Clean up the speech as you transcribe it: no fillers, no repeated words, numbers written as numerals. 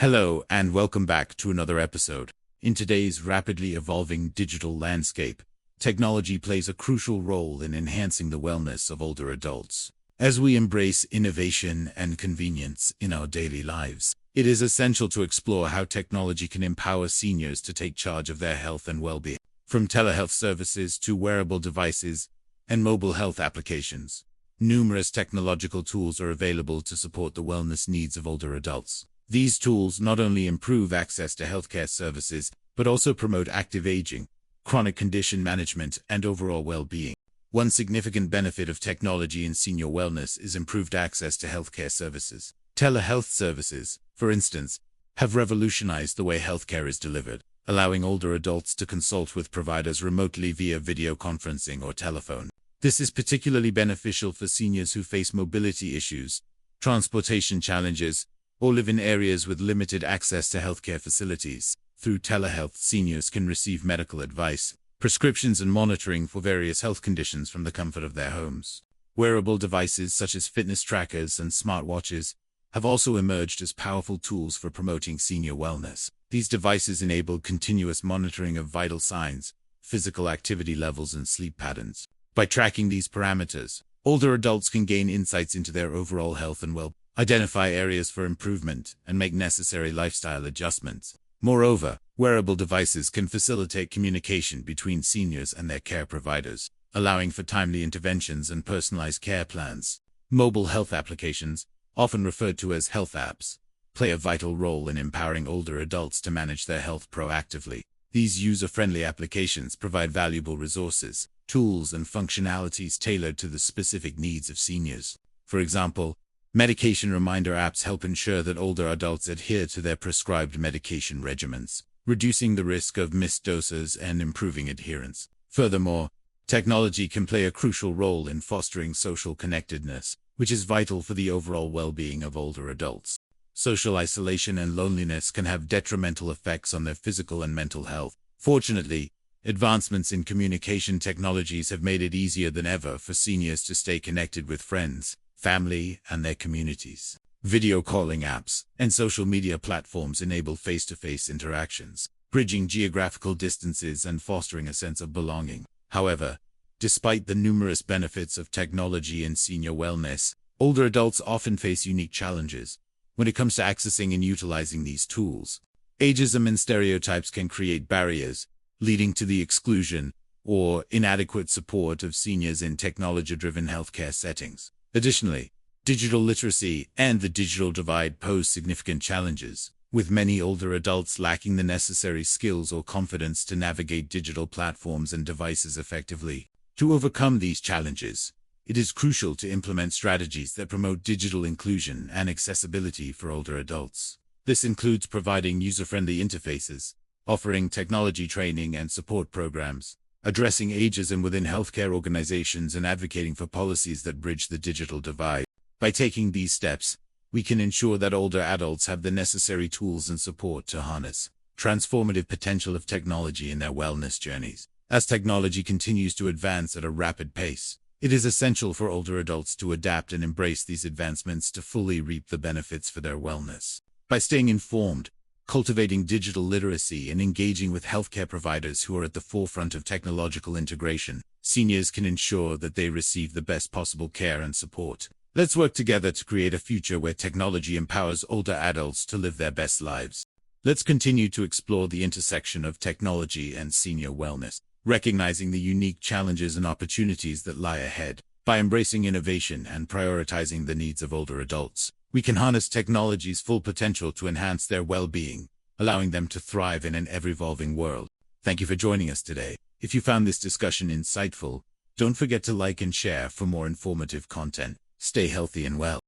Hello and welcome back to another episode. In today's rapidly evolving digital landscape, technology plays a crucial role in enhancing the wellness of older adults. As we embrace innovation and convenience in our daily lives, it is essential to explore how technology can empower seniors to take charge of their health and well-being. From telehealth services to wearable devices and mobile health applications, numerous technological tools are available to support the wellness needs of older adults. These tools not only improve access to healthcare services, but also promote active aging, chronic condition management, and overall well-being. One significant benefit of technology in senior wellness is improved access to healthcare services. Telehealth services, for instance, have revolutionized the way healthcare is delivered, allowing older adults to consult with providers remotely via video conferencing or telephone. This is particularly beneficial for seniors who face mobility issues, transportation challenges, or live in areas with limited access to healthcare facilities. Through telehealth, seniors can receive medical advice, prescriptions, and monitoring for various health conditions from the comfort of their homes. Wearable devices such as fitness trackers and smartwatches have also emerged as powerful tools for promoting senior wellness. These devices enable continuous monitoring of vital signs, physical activity levels, and sleep patterns. By tracking these parameters, older adults can gain insights into their overall health and well-being, identify areas for improvement, and make necessary lifestyle adjustments. Moreover, wearable devices can facilitate communication between seniors and their care providers, allowing for timely interventions and personalized care plans. Mobile health applications, often referred to as health apps, play a vital role in empowering older adults to manage their health proactively. These user-friendly applications provide valuable resources, tools, and functionalities tailored to the specific needs of seniors. For example, medication reminder apps help ensure that older adults adhere to their prescribed medication regimens, reducing the risk of missed doses and improving adherence. Furthermore, technology can play a crucial role in fostering social connectedness, which is vital for the overall well-being of older adults. Social isolation and loneliness can have detrimental effects on their physical and mental health. Fortunately, advancements in communication technologies have made it easier than ever for seniors to stay connected with friends, family, and their communities. Video calling apps and social media platforms enable face-to-face interactions, bridging geographical distances and fostering a sense of belonging. However, despite the numerous benefits of technology in senior wellness, older adults often face unique challenges when it comes to accessing and utilizing these tools. Ageism and stereotypes can create barriers, leading to the exclusion or inadequate support of seniors in technology-driven healthcare settings. Additionally, digital literacy and the digital divide pose significant challenges, with many older adults lacking the necessary skills or confidence to navigate digital platforms and devices effectively. To overcome these challenges, it is crucial to implement strategies that promote digital inclusion and accessibility for older adults. This includes providing user-friendly interfaces, offering technology training and support programs, addressing ageism within healthcare organizations, and advocating for policies that bridge the digital divide. By taking these steps, we can ensure that older adults have the necessary tools and support to harness transformative potential of technology in their wellness journeys. As technology continues to advance at a rapid pace, it is essential for older adults to adapt and embrace these advancements to fully reap the benefits for their wellness. By staying informed, cultivating digital literacy, and engaging with healthcare providers who are at the forefront of technological integration, seniors can ensure that they receive the best possible care and support. Let's work together to create a future where technology empowers older adults to live their best lives. Let's continue to explore the intersection of technology and senior wellness, recognizing the unique challenges and opportunities that lie ahead. By embracing innovation and prioritizing the needs of older adults, we can harness technology's full potential to enhance their well-being, allowing them to thrive in an ever-evolving world. Thank you for joining us today. If you found this discussion insightful, don't forget to like and share for more informative content. Stay healthy and well.